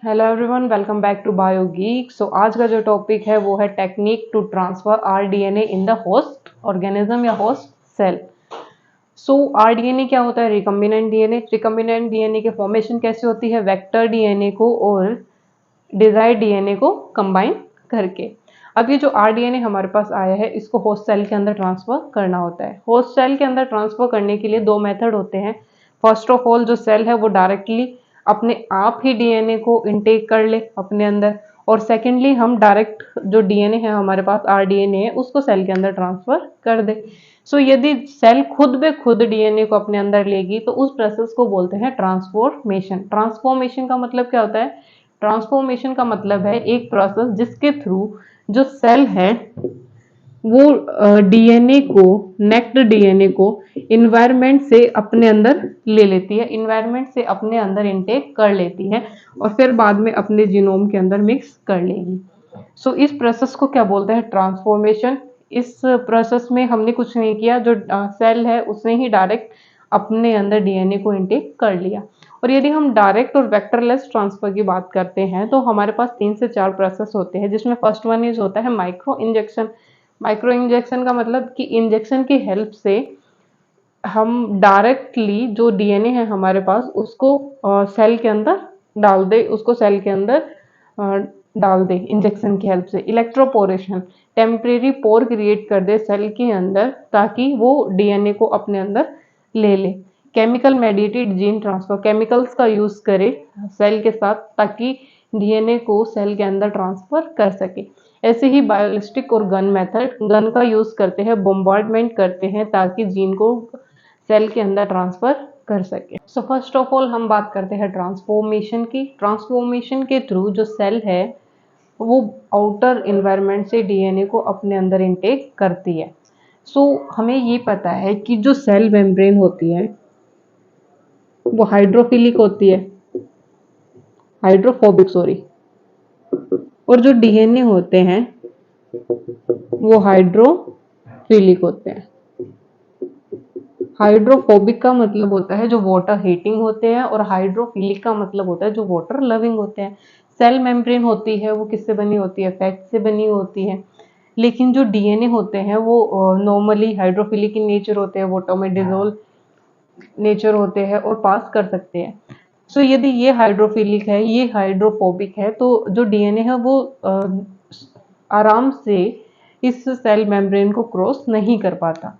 Hello everyone, welcome back to bio geek. So आज का जो टॉपिक है वो है technique to transfer rDNA in the host organism या होस्ट सेल। सो आरडीएनए क्या होता है? Recombinant DNA. रिकम्बिनेंट डीएनए के फॉर्मेशन कैसे होती है? वेक्टर डीएनए को और डिजायर्ड डीएनए को कंबाइन करके। अब ये जो आरडीएनए हमारे पास आया है इसको होस्ट सेल के अंदर ट्रांसफर करना होता है। होस्ट सेल के अंदर ट्रांसफर करने के लिए दो मेथड होते हैं। फर्स्ट ऑफ ऑल जो सेल है वो डायरेक्टली अपने आप ही डीएनए को इनटेक कर ले अपने अंदर, और सेकेंडली हम डायरेक्ट जो डीएनए है हमारे पास आरडीएनए है उसको सेल के अंदर ट्रांसफर कर दे। सो यदि सेल खुद बे खुद डीएनए को अपने अंदर लेगी तो उस प्रोसेस को बोलते हैं ट्रांसफॉर्मेशन। ट्रांसफॉर्मेशन का मतलब क्या होता है? ट्रांसफॉर्मेशन का मतलब है एक प्रोसेस जिसके थ्रू जो सेल है वो डीएनए को, नेक्ड डीएनए को इन्वायरमेंट से अपने अंदर ले लेती है, इन्वायरमेंट से अपने अंदर इनटेक कर लेती है और फिर बाद में अपने जीनोम के अंदर मिक्स कर लेगी। सो इस प्रोसेस को क्या बोलते हैं? ट्रांसफॉर्मेशन। इस प्रोसेस में हमने कुछ नहीं किया, जो सेल है उसने ही डायरेक्ट अपने अंदर डीएनए को इनटेक कर लिया। और यदि हम डायरेक्ट और वेक्टरलेस ट्रांसफर की बात करते हैं तो हमारे पास 3 से 4 प्रोसेस होते हैं, जिसमें फर्स्ट वन इज होता है माइक्रो इंजेक्शन। माइक्रो इंजेक्शन का मतलब कि इंजेक्शन की हेल्प से हम डायरेक्टली जो डीएनए है हमारे पास उसको सेल के अंदर डाल दे, उसको सेल के अंदर अ, डाल दे इंजेक्शन की हेल्प से। इलेक्ट्रोपोरेशन, टेम्परेरी पोर क्रिएट कर दे सेल के अंदर ताकि वो डीएनए को अपने अंदर ले ले। Chemical mediated gene transfer, chemicals का यूज करे सेल के साथ ताकि डीएनए को सेल के अंदर ट्रांसफर कर सके। ऐसे ही बायोलिस्टिक और गन मेथड, गन का यूज करते हैं, बोम्बार्डमेंट करते हैं ताकि जीन को सेल के अंदर ट्रांसफर कर सके। सो फर्स्ट ऑफ ऑल हम बात करते हैं ट्रांसफॉर्मेशन की। ट्रांसफॉर्मेशन के थ्रू जो सेल है वो आउटर इन्वायरमेंट से डीएनए को अपने अंदर इनटेक करती है। सो हमें ये पता है कि जो सेल मेम्ब्रेन होती है वो हाइड्रोफिलिक होती है, हाइड्रोफोबिक सॉरी, और जो डीएनए होते हैं वो हाइड्रोफिलिक होते हैं। हाइड्रोफोबिक का मतलब होता है जो वाटर हीटिंग होते हैं, और हाइड्रोफिलिक का मतलब होता है जो वाटर लविंग होते हैं। सेल मेम्ब्रेन होती है वो किससे बनी होती है? फैट से बनी होती है। लेकिन जो डीएनए होते हैं वो नॉर्मली हाइड्रोफिलिक इन नेचर होते हैं, वाटर में डिजोल्व नेचर होते हैं और पास कर सकते हैं। सो यदि ये हाइड्रोफिलिक है, ये हाइड्रोफोबिक है, तो जो डीएनए है वो आराम से इस सेल मेम्ब्रेन को क्रॉस नहीं कर पाता।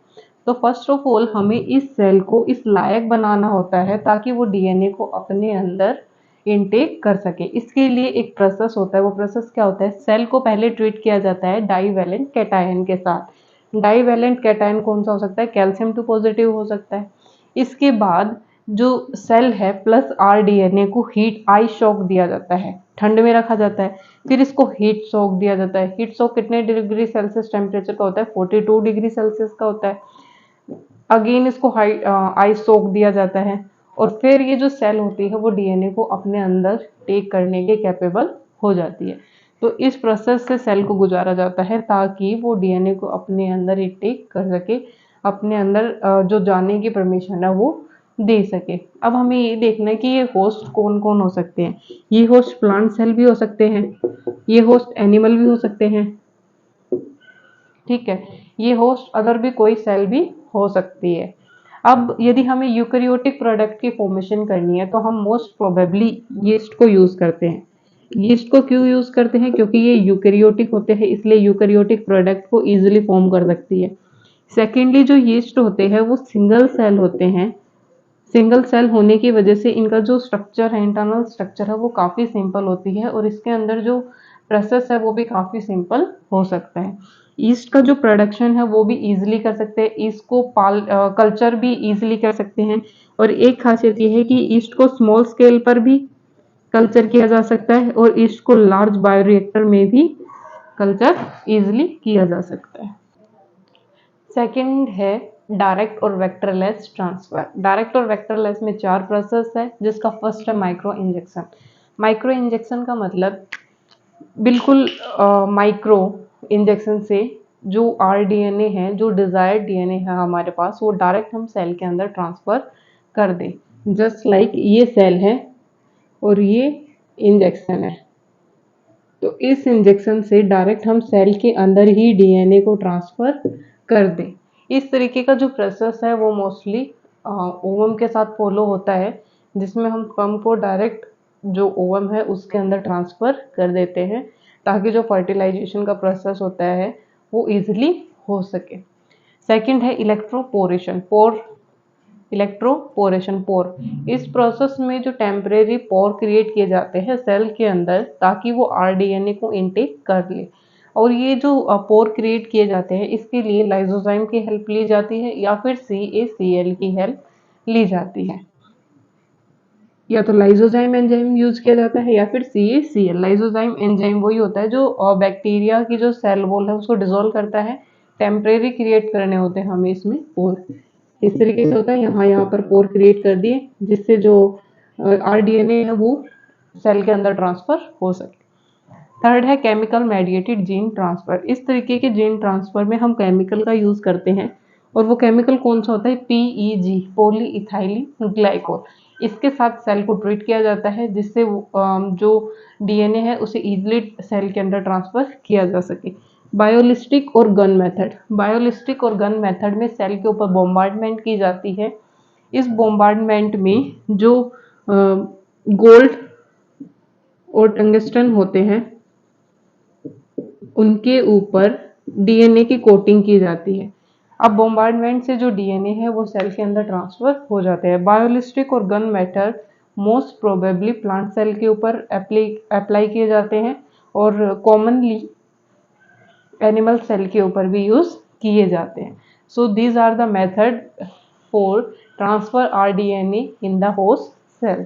तो फर्स्ट ऑफ ऑल हमें इस सेल को इस लायक बनाना होता है ताकि वो डीएनए को अपने अंदर इनटेक कर सके। इसके लिए एक प्रोसेस होता है। वो प्रोसेस क्या होता है? सेल को पहले ट्रीट किया जाता है डाईवैलेंट कैटायन के साथ। डाईवैलेंट कैटायन कौन सा हो सकता है? कैल्शियम 2 पॉजिटिव हो सकता है। इसके बाद जो सेल है प्लस आरडीएनए को हीट आई शॉक दिया जाता है, ठंड में रखा जाता है। फिर इसको हीट शॉक दिया जाता है। हीट शॉक कितने डिग्री सेल्सियस टेम्परेचर का होता है? 42 डिग्री सेल्सियस का होता है। अगेन इसको आई सोक दिया जाता है, और फिर ये जो सेल होती है वो डीएनए को अपने अंदर टेक करने के कैपेबल हो जाती है। तो इस प्रोसेस से सेल को गुजारा जाता है ताकि वो डीएनए को अपने अंदर टेक कर सके, अपने अंदर जो जाने की परमिशन है वो दे सके। अब हमें ये देखना है कि ये होस्ट कौन कौन हो सकते हैं। ये होस्ट प्लांट सेल भी हो सकते हैं, ये होस्ट एनिमल भी हो सकते हैं, ठीक है, ये होस्ट अदर भी कोई सेल भी हो सकती है। अब यदि हमें यूकैरियोटिक प्रोडक्ट की फॉर्मेशन करनी है तो हम मोस्ट प्रोबेबली यीस्ट को यूज करते हैं। यीस्ट को क्यों यूज करते हैं? क्योंकि ये यूकैरियोटिक होते हैं, इसलिए यूकैरियोटिक प्रोडक्ट को इजीली फॉर्म कर सकती है। सेकेंडली जो यीस्ट होते हैं वो सिंगल सेल होते हैं। सिंगल सेल होने की वजह से इनका जो स्ट्रक्चर है, इंटरनल स्ट्रक्चर है, वो काफ़ी सिंपल होती है, और इसके अंदर जो प्रोसेस है वो भी काफ़ी सिंपल हो सकता है। ईस्ट का जो प्रोडक्शन है वो भी इजीली कर सकते हैं, ईस्ट को कल्चर भी इजीली कर सकते हैं। और एक खासियत ये है कि ईस्ट को स्मॉल स्केल पर भी कल्चर किया जा सकता है, और ईस्ट को लार्ज बायोरिएक्टर में भी कल्चर इजीली किया जा सकता है। सेकंड है डायरेक्ट और वेक्टरलेस ट्रांसफर। डायरेक्ट और वेक्टरलेस में 4 प्रोसेस है, जिसका फर्स्ट है माइक्रो इंजेक्शन। माइक्रो इंजेक्शन का मतलब बिल्कुल माइक्रो इंजेक्शन से जो आरडीएनए है, जो डिजायर्ड डीएनए है हमारे पास, वो डायरेक्ट हम सेल के अंदर ट्रांसफर कर दें। जस्ट लाइक ये सेल है और ये इंजेक्शन है। तो इस इंजेक्शन से डायरेक्ट हम सेल के अंदर ही डीएनए को ट्रांसफर कर दें। इस तरीके का जो प्रोसेस है वो मोस्टली ओवम के साथ फॉलो होता है, जिसमें हम स्पर्म को डायरेक्ट जो ओवम है उसके अंदर ट्रांसफर कर देते हैं, ताकि जो फर्टिलाइजेशन का प्रोसेस होता है वो इजीली हो सके। सेकंड है इलेक्ट्रोपोरेशन। पोर इस प्रोसेस में जो टेम्परेरी पोर क्रिएट किए जाते हैं सेल के अंदर, ताकि वो आरडीएनए को इनटेक कर ले। और ये जो पोर क्रिएट किए जाते हैं इसके लिए लाइसोजाइम की हेल्प ली जाती है या फिर CaCl की हेल्प ली जाती है। या तो लाइसोजाइम एंजाइम यूज किया जाता है या फिर CaCl। लाइसोजाइम एंजाइम वही होता है जो बैक्टीरिया की जो सेल वॉल है उसको डिसॉल्व करता है। टेम्परेरी क्रिएट करने होते हैं हमें इसमें पोर। इस तरीके से होता है, यहाँ पर पोर क्रिएट कर दिए जिससे जो आरडीएनए है वो सेल के अंदर ट्रांसफर हो सके। थर्ड है केमिकल मेडिएटेड जीन ट्रांसफर। इस तरीके के जीन ट्रांसफर में हम केमिकल का यूज करते हैं, और वो केमिकल कौन सा होता है? PEG, poly ethylene glycol. इसके साथ सेल को ट्रीट किया जाता है जिससे जो डीएनए है उसे इजीली सेल के अंदर ट्रांसफर किया जा सके। बायोलिस्टिक और गन मेथड। बायोलिस्टिक और गन मेथड में सेल के ऊपर बॉम्बार्डमेंट की जाती है। इस बॉम्बार्डमेंट में जो गोल्ड और टंगस्टन होते हैं उनके ऊपर डीएनए की कोटिंग की जाती है। अब बॉम्बार्डमेंट से जो डीएनए है वो सेल के अंदर ट्रांसफर हो जाते हैं। बायोलिस्टिक और gun method most probably plant cell के ऊपर अप्लाई किए जाते हैं, और कॉमनली एनिमल सेल के ऊपर भी यूज किए जाते हैं। So these are the method for transfer rDNA in the host cell.